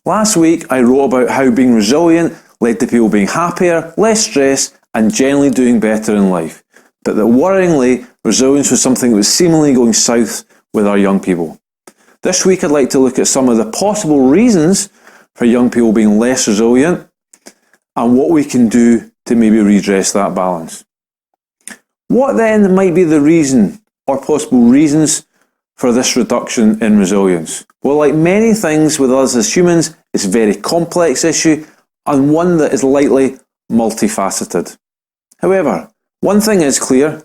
Last week I wrote about how being resilient led to people being happier, less stressed and generally doing better in life, but that worryingly resilience was something that was seemingly going south with our young people. This week I'd like to look at some of the possible reasons for young people being less resilient and what we can do to maybe redress that balance. What then might be the reason or possible reasons for this reduction in resilience? Well, like many things with us as humans, it's a very complex issue and one that is likely multifaceted. However, one thing is clear,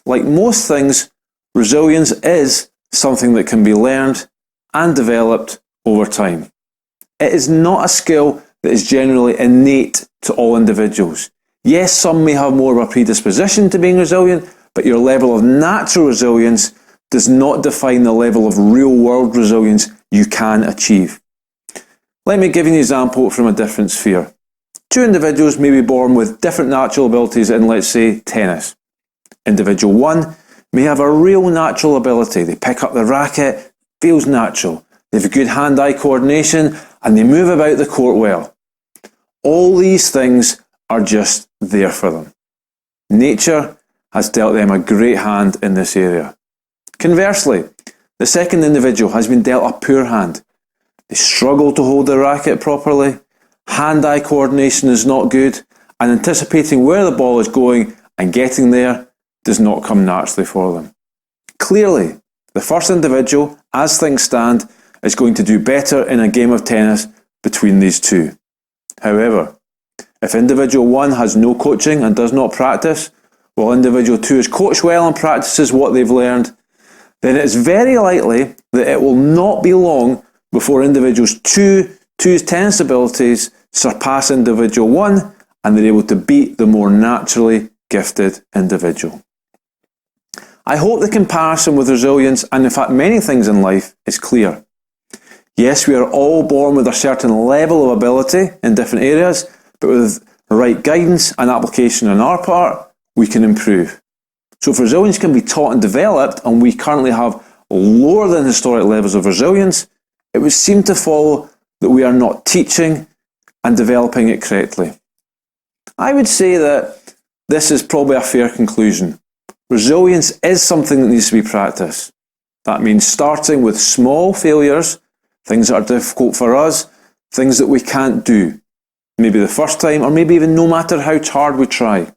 like most things, resilience is something that can be learned and developed over time. It is not a skill that is generally innate to all individuals. Yes, some may have more of a predisposition to being resilient, but your level of natural resilience does not define the level of real-world resilience you can achieve. Let me give you an example from a different sphere. Two individuals may be born with different natural abilities in, let's say, tennis. Individual one may have a real natural ability. They pick up the racket, feels natural. They have good hand-eye coordination and they move about the court well. All these things are just there for them. Nature has dealt them a great hand in this area. Conversely, the second individual has been dealt a poor hand. They struggle to hold the racket properly, hand-eye coordination is not good, and anticipating where the ball is going and getting there does not come naturally for them. Clearly, the first individual, as things stand, is going to do better in a game of tennis between these two. However, if individual one has no coaching and does not practice, while individual two is coached well and practices what they've learned, then it is very likely that it will not be long before individuals two's tennis abilities surpass individual one and they're able to beat the more naturally gifted individual. I hope the comparison with resilience, and in fact many things in life, is clear. Yes, we are all born with a certain level of ability in different areas, but with the right guidance and application on our part, we can improve. So if resilience can be taught and developed, and we currently have lower than historic levels of resilience, it would seem to follow that we are not teaching and developing it correctly. I would say that this is probably a fair conclusion. Resilience is something that needs to be practiced. That means starting with small failures, things that are difficult for us, things that we can't do, maybe the first time or maybe even no matter how hard we try.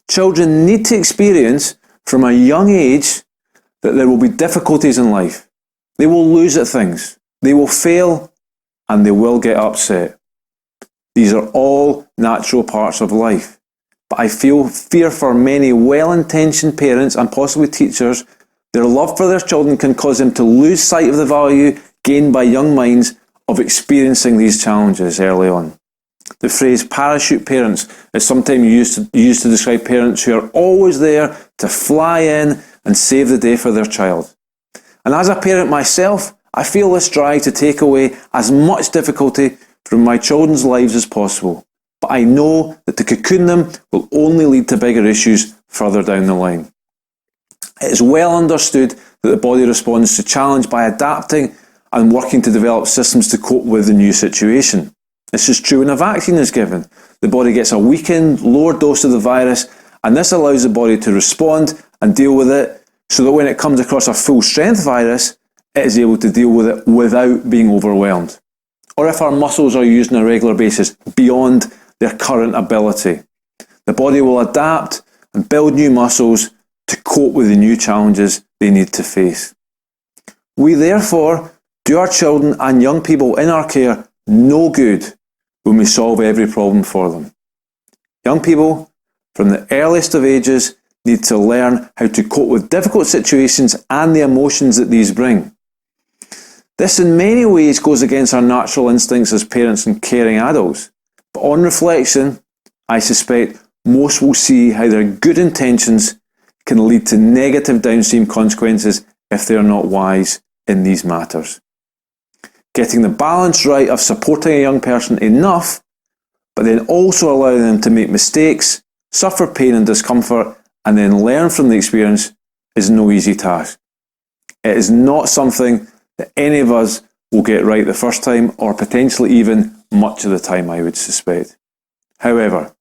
Children need to experience from a young age that there will be difficulties in life. They will lose at things, they will fail, and they will get upset. These are all natural parts of life. But I fear for many well-intentioned parents and possibly teachers, their love for their children can cause them to lose sight of the value gained by young minds of experiencing these challenges early on. The phrase parachute parents is sometimes used to describe parents who are always there to fly in and save the day for their child. And as a parent myself, I feel this drive to take away as much difficulty from my children's lives as possible. But I know that to cocoon them will only lead to bigger issues further down the line. It is well understood that the body responds to challenge by adapting and working to develop systems to cope with the new situation. This is true when a vaccine is given. The body gets a weakened, lower dose of the virus, and this allows the body to respond and deal with it so that when it comes across a full-strength virus, it is able to deal with it without being overwhelmed. Or if our muscles are used on a regular basis beyond their current ability, the body will adapt and build new muscles to cope with the new challenges they need to face. We therefore do our children and young people in our care no good when we solve every problem for them. Young people, from the earliest of ages, need to learn how to cope with difficult situations and the emotions that these bring. This in many ways goes against our natural instincts as parents and caring adults, but on reflection, I suspect most will see how their good intentions can lead to negative downstream consequences if they are not wise in these matters. Getting the balance right of supporting a young person enough, but then also allowing them to make mistakes, suffer pain and discomfort, and then learn from the experience is no easy task. It is not something that any of us will get right the first time, or potentially even much of the time, I would suspect. However,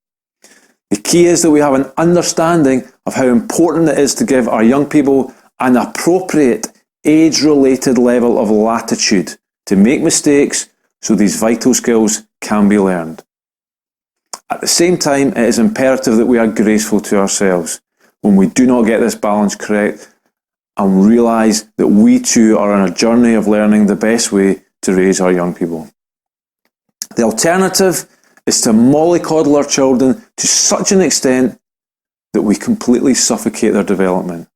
the key is that we have an understanding of how important it is to give our young people an appropriate age-related level of latitude to make mistakes so these vital skills can be learned. At the same time, it is imperative that we are graceful to ourselves when we do not get this balance correct, and realise that we too are on a journey of learning the best way to raise our young people. The alternative is to mollycoddle our children to such an extent that we completely suffocate their development.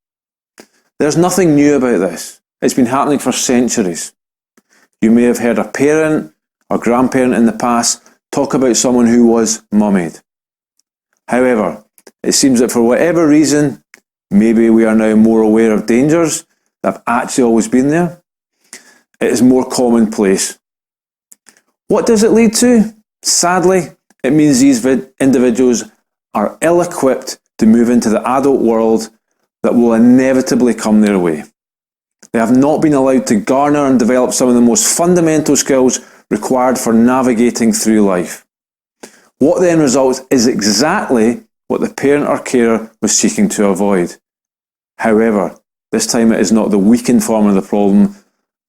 There's nothing new about this. It's been happening for centuries. You may have heard a parent or grandparent in the past talk about someone who was mummied. However, it seems that for whatever reason, maybe we are now more aware of dangers that have actually always been there, it is more commonplace. What does it lead to? Sadly, it means these individuals are ill-equipped to move into the adult world that will inevitably come their way. They have not been allowed to garner and develop some of the most fundamental skills required for navigating through life. What then results is exactly what the parent or carer was seeking to avoid. However, this time it is not the weakened form of the problem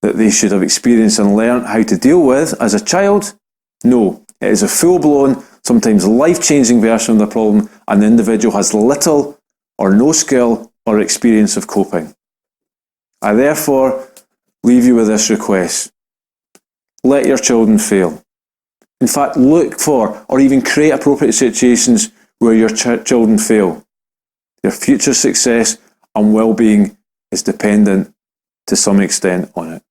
that they should have experienced and learned how to deal with as a child. No, it is a full-blown, sometimes life-changing version of the problem, and the individual has little or no skill or experience of coping. I therefore leave you with this request. Let your children fail. In fact, look for or even create appropriate situations where your children fail. Their future success and well-being is dependent to some extent on it.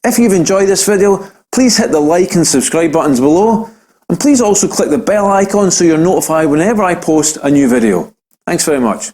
If you've enjoyed this video, please hit the like and subscribe buttons below, and please also click the bell icon so you're notified whenever I post a new video. Thanks very much.